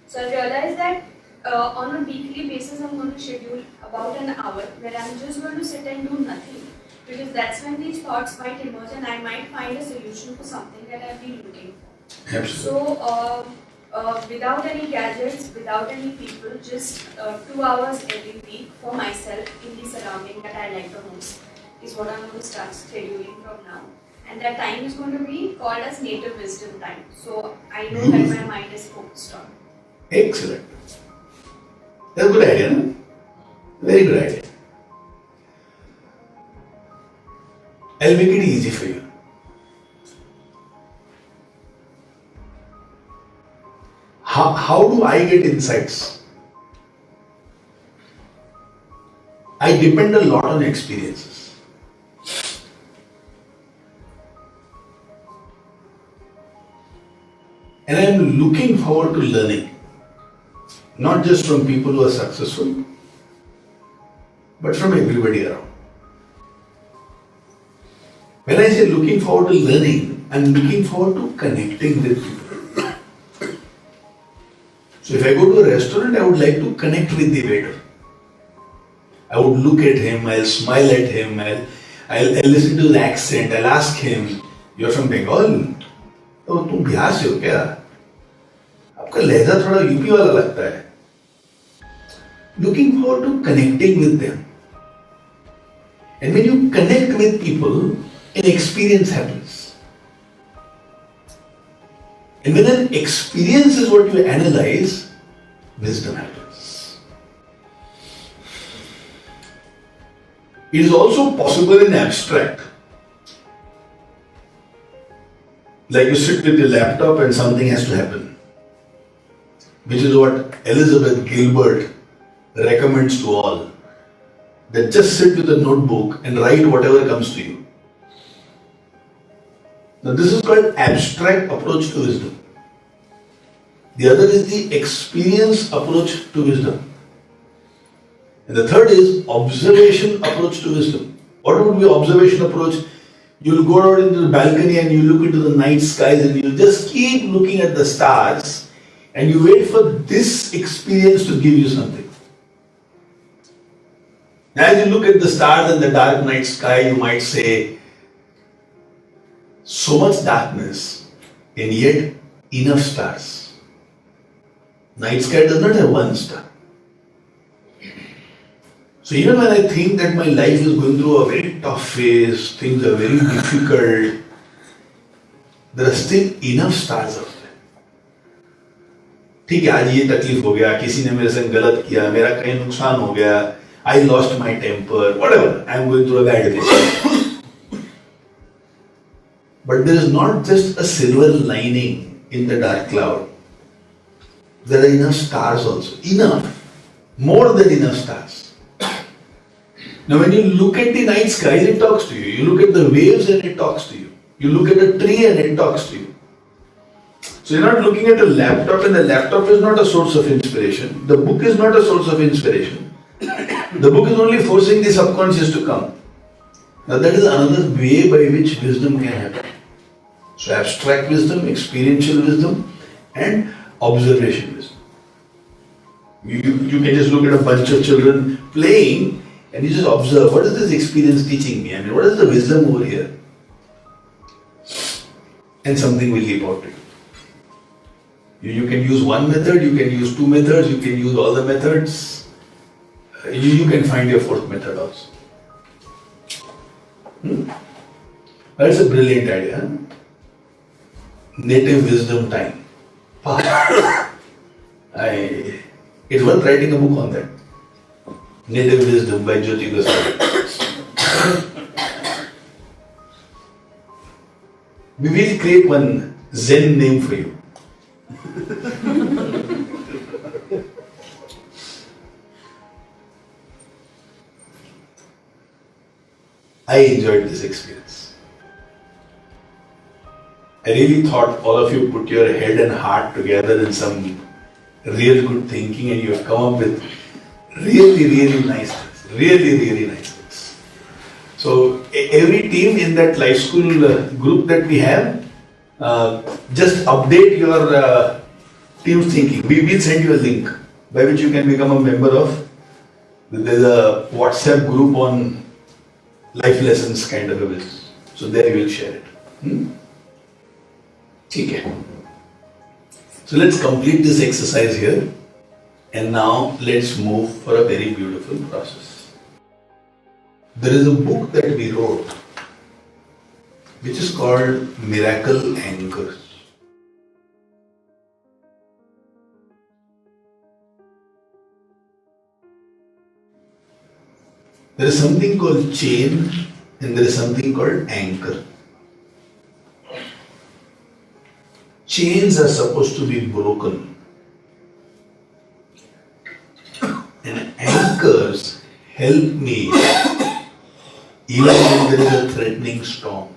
So I realized that on a weekly basis, I'm going to schedule about an hour where I'm just going to sit and do nothing, because that's when these thoughts might emerge, and I might find a solution for something that I've been looking for. Absolutely. So without any gadgets, without any people, just 2 hours every week for myself in the surrounding that I like the most is what I'm going to start scheduling from now. And that time is going to be called as native wisdom time. So I know that my mind is focused on. Excellent. That's a good idea, no? Very good idea. I'll make it easy for you. How do I get insights? I depend a lot on experiences. And I am looking forward to learning, not just from people who are successful, but from everybody around. When I say looking forward to learning, I am looking forward to connecting with people. So if I go to a restaurant, I would like to connect with the waiter. I would look at him, I'll smile at him, I'll listen to the accent, I'll ask him, "You're from Bengal? तो तुम बिहार से हो क्या? आपका लहजा थोड़ा UP वाला लगता है." Looking forward to connecting with them. And when you connect with people, an experience happens. And when an experience is what you analyze, wisdom happens. It is also possible in abstract. Like you sit with your laptop and something has to happen. Which is what Elizabeth Gilbert recommends to all. That just sit with a notebook and write whatever comes to you. Now this is called abstract approach to wisdom. The other is the experience approach to wisdom. And the third is observation approach to wisdom. What would be observation approach? You'll go out into the balcony and you look into the night skies and you just keep looking at the stars and you wait for this experience to give you something. As you look at the stars and the dark night sky, you might say, so much darkness and yet enough stars. Night sky does not have one star. So even when I think that my life is going through a very tough phase, things are very difficult, there are still enough stars out there. ठीक है, आज ये तकलीफ हो गया, किसी ने मेरे संग गलत किया, मेरा कहीं नुकसान हो गया, I lost my temper, whatever, I am going through a bad phase. But there is not just a silver lining in the dark cloud. There are enough stars also. Enough. More than enough stars. Now when you look at the night skies, it talks to you. You look at the waves and it talks to you. You look at a tree and it talks to you. So you're not looking at a laptop and the laptop is not a source of inspiration. The book is not a source of inspiration. The book is only forcing the subconscious to come. Now that is another way by which wisdom can happen. So abstract wisdom, experiential wisdom and observation wisdom. You can just look at a bunch of children playing and you just observe, what is this experience teaching me? I mean, what is the wisdom over here? And something will leap out to you. You can use one method, you can use two methods, you can use all the methods. You can find your fourth method also. That's a brilliant idea. Huh? Native wisdom time. It's worth writing a book on that. Native Wisdom by Jyoti Goswami. We will create one Zen name for you. I enjoyed this experience. I really thought all of you put your head and heart together in some real good thinking and you have come up with really nice things. Really nice things. So every team in that life school group that we have, just update your team's thinking. We will send you a link by which you can become a member of. There's a WhatsApp group on life lessons kind of a business. So there you will share it. Okay. So let's complete this exercise here. And now let's move for a very beautiful process. There is a book that we wrote which is called Miracle Anchors. There is something called chain and there is something called anchor. Chains are supposed to be broken. And anchors help me even when there is a threatening storm.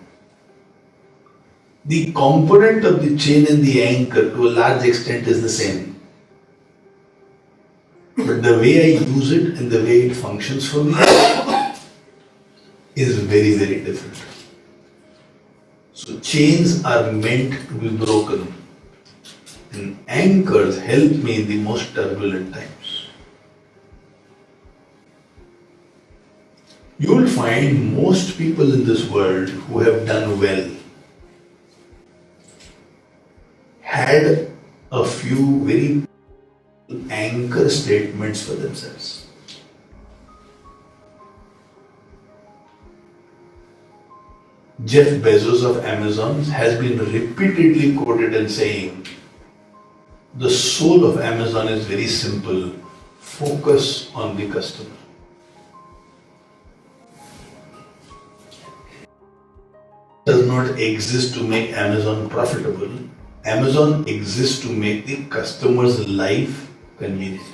The component of the chain and the anchor to a large extent is the same. But the way I use it and the way it functions for me is very different. So chains are meant to be broken and anchors help me in the most turbulent times. You will find most people in this world who have done well had a few very anchor statements for themselves. Jeff Bezos of Amazon has been repeatedly quoted as saying, the soul of Amazon is very simple, focus on the customer. Does not exist to make Amazon profitable. Amazon exists to make the customer's life convenient.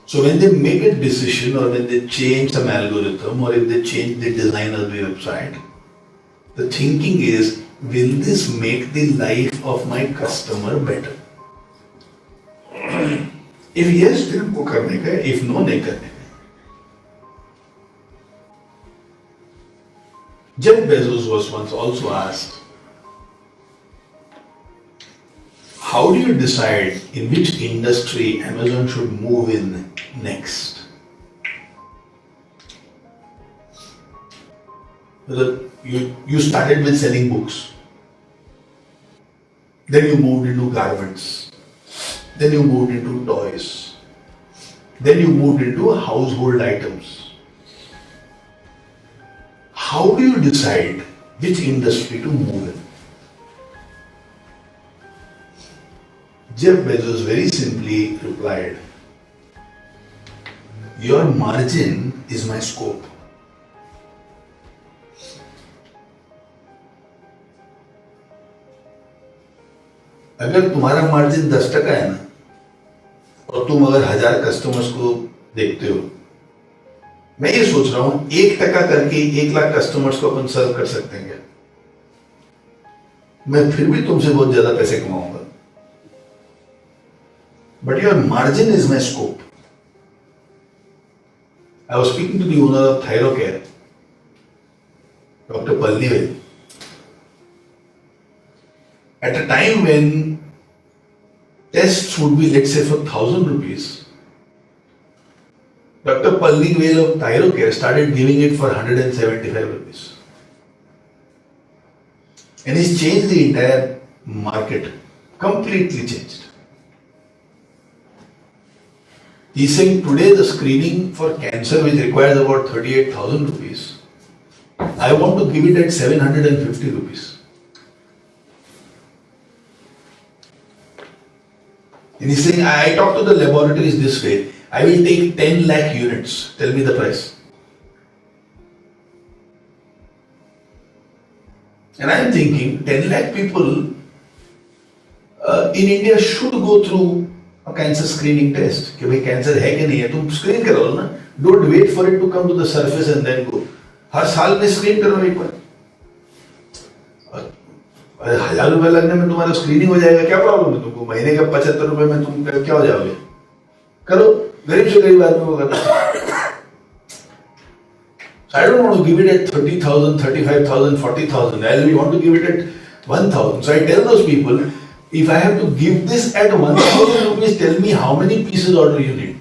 So when they make a decision or when they change some algorithm or if they change the design of the website, the thinking is, will this make the life of my customer better? If yes, then वो करने का, if no, नहीं करने का. Jeff Bezos was once also asked, how do you decide in which industry Amazon should move in next? You started with selling books, then you moved into garments, then you moved into toys, then you moved into household items. How do you decide which industry to move in? Jeff Bezos very simply replied, your margin is my scope. अगर तुम्हारा margin 10% है ना और तुम अगर 1000 customers को देखते हो, मैं ये सोच रहा हूं 1% करके 1 लाख कस्टमर्स को अपन सर्व कर सकते हैं क्या? मैं फिर भी तुमसे बहुत ज्यादा पैसे कमाऊंगा. But your margin is my scope. I was speaking to the owner of ThyroCare, Dr. Palnivel. At a time when tests would be, let's say, for 1,000 rupees, Dr. Palnivel of ThyroCare started giving it for 175 rupees. And he's changed the entire market completely changed. He's saying today the screening for cancer, which requires about 38,000 rupees, I want to give it at 750 rupees. And he's saying, I talk to the laboratories this way, I will take 10 lakh units, tell me the price. And I'm thinking 10 lakh people in India should go through a cancer screening test. कि भाई cancer है कि नहीं है, तुम screen करो ना. Don't wait for it to come to the surface and then go. हर साल में screen करो एक बार. 1000 रुपए लगने में तुम्हारा स्क्रीनिंग हो जाएगा, क्या प्रॉब्लम है तुमको? महीने का 75 रुपए में तुम क्या हो जाओगे? करो, गरीब से गरीब आदमी को करना. So I don't want to give it at 30,000, 35,000, 40,000. I want to give it at 1,000. So I tell those people, if I have to give this at 1,000 rupees, tell me how many pieces order you need.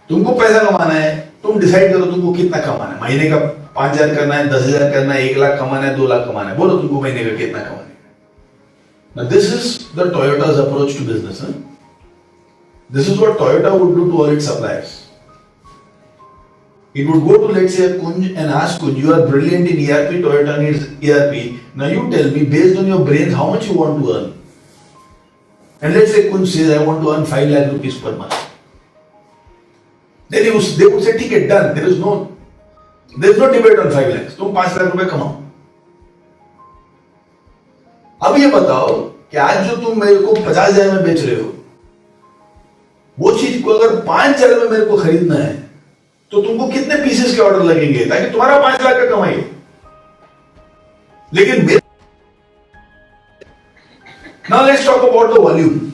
तुमको पैसा कमाना है, तुम decide करो तुमको कितना कमाना है. महीने का 5,000 करना है, 10,000 करना है, 1 लाख कमाना है, 2 लाख कमाना है. बोलो तुमको महीने का कितना कमाना है. Now this is the Toyota's approach to business. Huh? This is what Toyota would do to all its suppliers. It would go to, let's say, Kunj and ask Kunj, you are brilliant in ERP, Toyota needs ERP. Now you tell me, based on your brains, how much you want to earn. And let's say Kunj says, I want to earn 5 lakh rupees per month. Then they would say, ticket done. There is no debate on 5 lakhs. तुम 5 लाख रुपए कमाओ. अब ये बताओ कि आज जो तुम मेरे को 50,000 में बेच रहे हो, वो चीज को अगर 5,000 में मेरे को खरीदना है, तो तुमको कितने पीसेस के ऑर्डर लगेंगे ताकि तुम्हारा 5 लाख का कमाई. लेकिन now let's talk about the volume.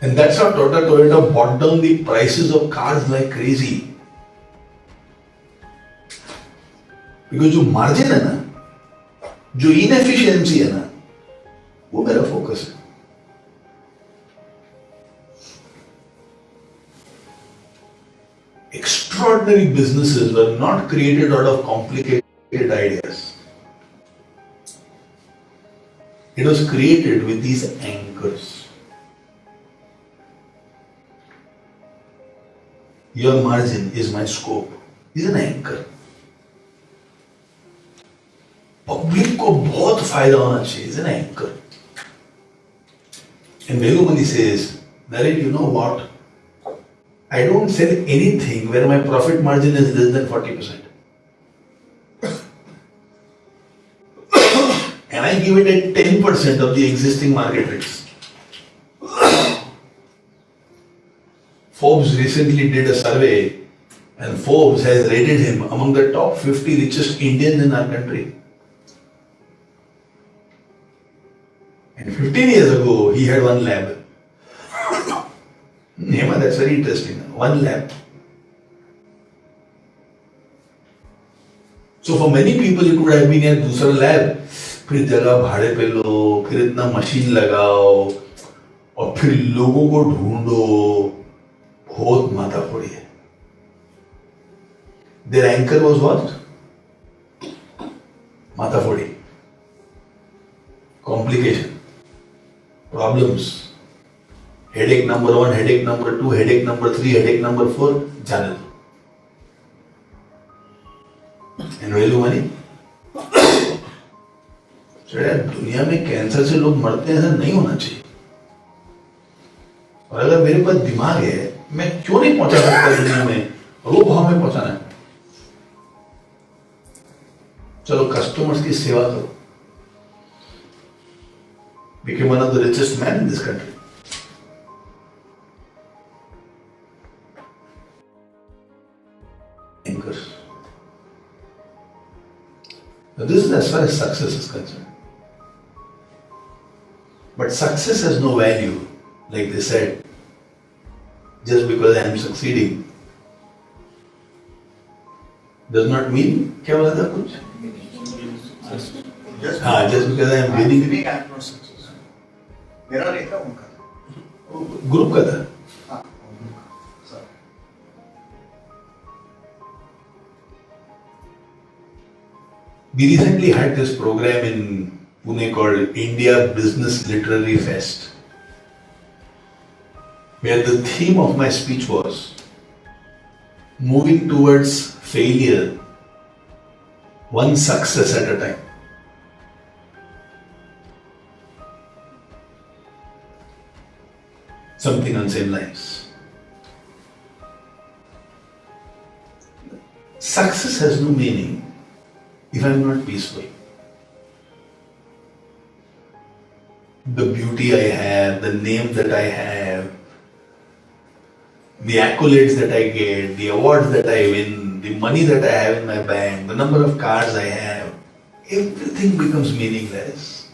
And that's how Toyota bought down the prices of cars like crazy. Because जो margin है ना, जो inefficiency है ना, वो मेरा focus है. Extraordinary businesses were not created out of complicated ideas. It was created with these anchors. Your margin is my scope. Is an anchor. Public को बहुत फायदा होना चाहिए. Is an anchor. And Velumani says, Naren, you know what? I don't sell anything where my profit margin is less than 40%. And I give it at 10% of the existing market rates. Forbes recently did a survey and Forbes has rated him among the top 50 richest Indians in our country. And 15 years ago, he had 1 lab. Hema, that's very interesting. 1 lab. So for many people, it would have been a दूसरा lab. फिर जगह भाड़े पे लो, फिर इतना machine लगाओ, और फिर लोगों को ढूंढो, बहुत माथा फोड़ी है. Their anchor was what? माथा फोड़ी. Complication. Problems. Headache number 1, headache number 2, headache number 3, headache number 4, जाने दो. And value money? दुनिया में कैंसर से लोग मरते हैं, ऐसा नहीं होना चाहिए. और अगर मेरे पास दिमाग है, मैं क्यों नहीं पहुंचा सकता दुनिया में, और वो भाव में पहुंचाना है. चलो कस्टमर्स की सेवा करो. Became one of the richest men in this country. Anchors. Now this is as far as success is concerned. But success has no value, like they said, just because I am succeeding does not mean क्या बोला था कुछ? Just because I am winning. I am not success. मेरा नहीं था, उनका group का था. We recently had this program in Pune called India Business Literary Fest, where the theme of my speech was moving towards failure, one success at a time. Something on same lines. Success has no meaning if I am not peaceful. The beauty I have, the name that I have, the accolades that I get, the awards that I win, the money that I have in my bank, the number of cars I have, everything becomes meaningless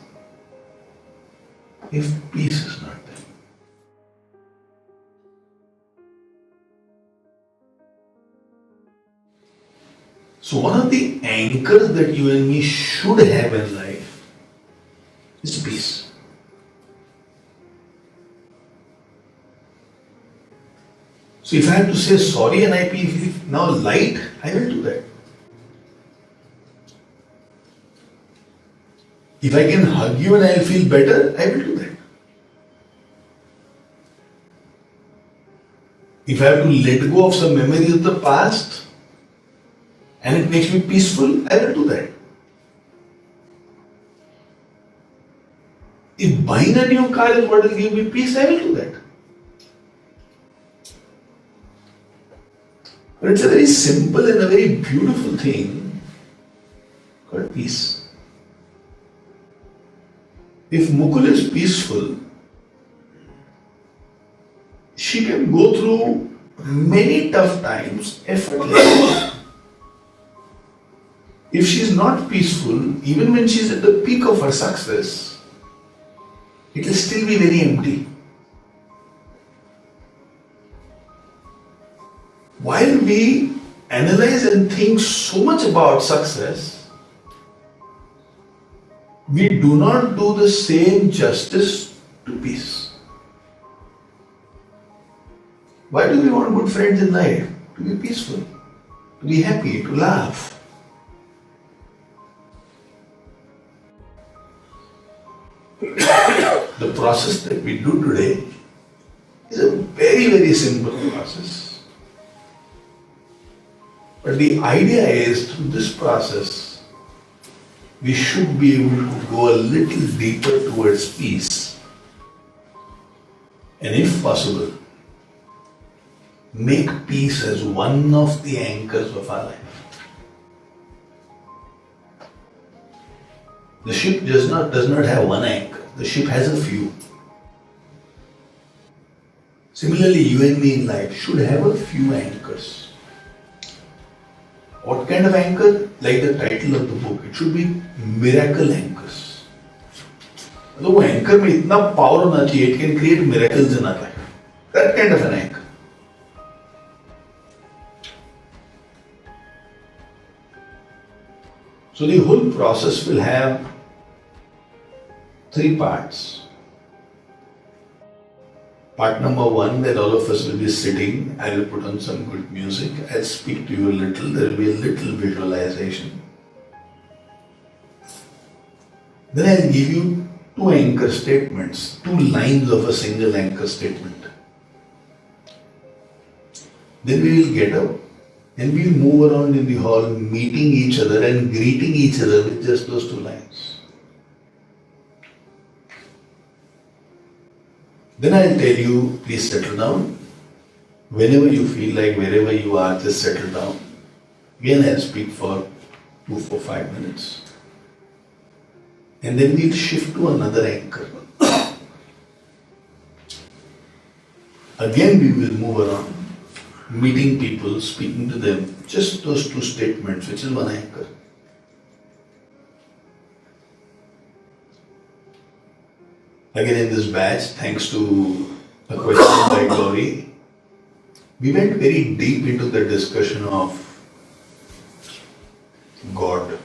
if peace is not there. So one of the anchors that you and me should have in life is peace. So if I have to say sorry and I feel now light, I will do that. If I can hug you and I will feel better, I will do that. If I have to let go of some memories of the past and it makes me peaceful, I will do that. If buying a new car is what will give me peace, I will do that. But it's a very simple and a very beautiful thing called peace. If Mukul is peaceful, she can go through many tough times effortlessly. If she is not peaceful, even when she is at the peak of her success, it will still be very empty. While we analyze and think so much about success, we do not do the same justice to peace. Why do we want good friends in life? To be peaceful, to be happy, to laugh. The process that we do today is a very, very simple process. But the idea is through this process, we should be able to go a little deeper towards peace. And if possible, make peace as one of the anchors of our life. The ship does not have one anchor. The ship has a few. Similarly, you and me in life should have a few anchors. What kind of anchor? Like the title of the book, it should be miracle anchors. तो वो anchor में इतना power होना चाहिए, it can create miracles in our life. That kind of an anchor. So the whole process will have 3 parts. Part number 1, that all of us will be sitting, I will put on some good music, I'll speak to you a little, there will be a little visualization. Then I'll give you 2 anchor statements, 2 lines of a single anchor statement. Then we will get up and we will move around in the hall, meeting each other and greeting each other with just those 2 lines. Then I'll tell you, please settle down. Whenever you feel like, wherever you are, just settle down. Again, I'll speak for 2, 4, 5 minutes. And then we'll shift to another anchor. Again, we will move around, meeting people, speaking to them, just those 2 statements, which is one anchor. Again, in this batch, thanks to a question by Gauri, we went very deep into the discussion of God.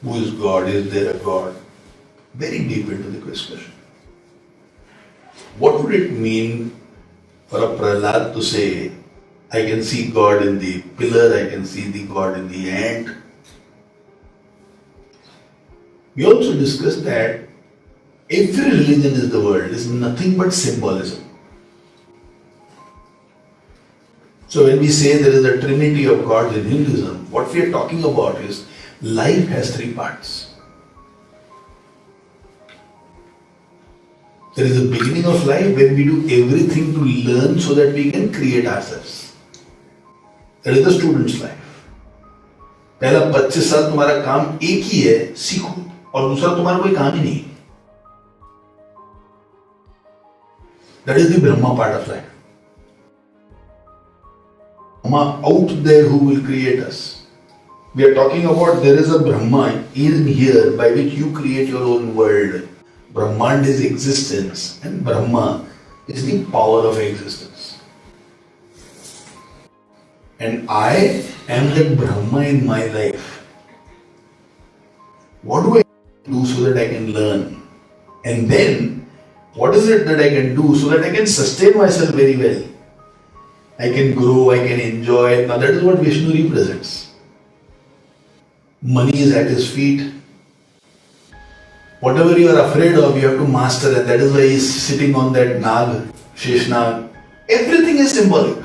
Who is God? Is there a God? Very deep into the discussion. What would it mean for a Prahlad to say I can see God in the pillar, I can see the God in the ant. We also discussed that every religion in the world is nothing but symbolism. So when we say there is a trinity of gods in Hinduism, what we are talking about is life has three parts. There is a beginning of life when we do everything to learn so that we can create ourselves. That is the student's life. पहला 25 साल तुम्हारा काम एक ही है, सीखो, और दूसरा तुम्हारा कोई काम ही नहीं. That is the Brahma part of life. Brahma out there who will create us. We are talking about there is a Brahma in here by which you create your own world. Brahmand is existence and Brahma is the power of existence. And I am that Brahma in my life. What do I do so that I can learn? And then, what is it that I can do so that I can sustain myself very well? I can grow, I can enjoy. Now that is what Vishnu represents. Money is at his feet. Whatever you are afraid of, you have to master, and that is why he is sitting on that Nag, Sheshnag. Everything is symbolic.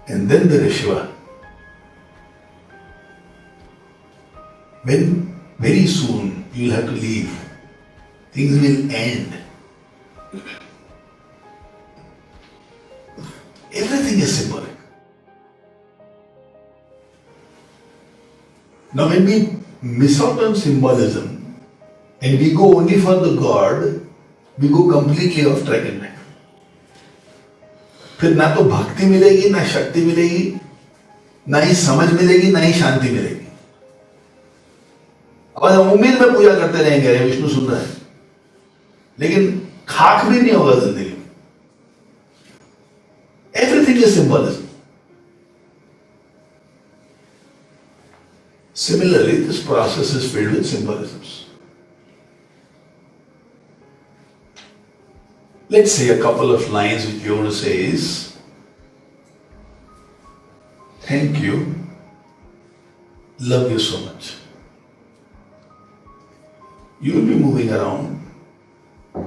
And then there is Shiva. When very soon you will have to leave, things will end. Everything is symbolic. Now when we miss out on symbolism and we go only for the God, we go completely off track in life. फिर ना तो भक्ति मिलेगी, ना शक्ति मिलेगी, ना ही समझ मिलेगी, ना ही शांति मिलेगी. अब उम्मीद में पूजा करते रहेंगे, अरे विष्णु सुन रहा है, लेकिन खाक भी नहीं होगा जिंदगी में. Everything is symbolism. Similarly, this process is filled with symbolisms. Let's say a couple of lines which you want to say is, thank you, love you so much. You will be moving around,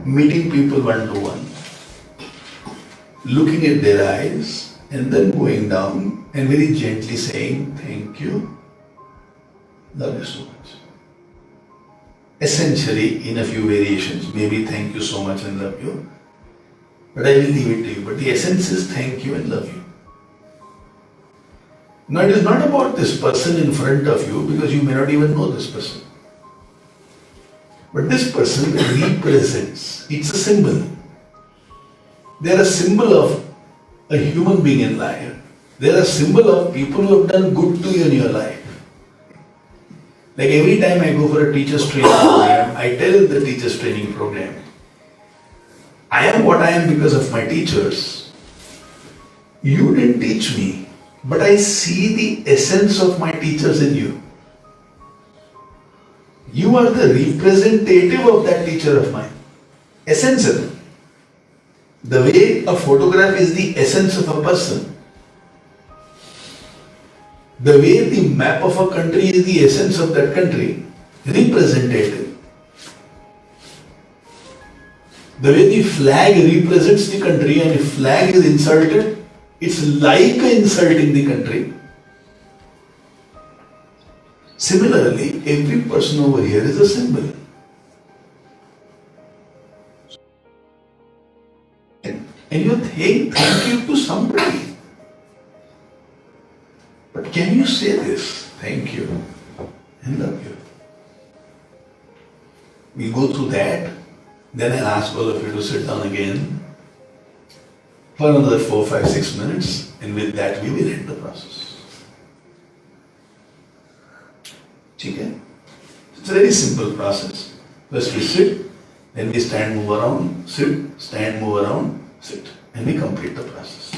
meeting people one to one, looking at their eyes, and then going down and very gently saying, thank you, love you so much. Essentially, in a few variations, maybe thank you so much and love you, but I will leave it to you. But the essence is thank you and love you. Now, it is not about this person in front of you because you may not even know this person. But this person represents, it's a symbol. They are a symbol of a human being in life. They are a symbol of people who have done good to you in your life. Like every time I go for a teacher's training program, I tell the teacher's training program, I am what I am because of my teachers. You didn't teach me, but I see the essence of my teachers in you. You are the representative of that teacher of mine. Essential. The way a photograph is the essence of a person. The way the map of a country is the essence of that country. Representative. The way the flag represents the country and if flag is insulted, it's like insulting the country. Similarly, every person over here is a symbol. And you think thank you to somebody. But can you say this? Thank you and love you. We'll go through that. Then I'll ask all of you to sit down again for another 4, 5, 6 minutes, and with that we will end the process. Okay? It's a very simple process. First we sit, then we stand, move around, sit, stand, move around, sit, and we complete the process.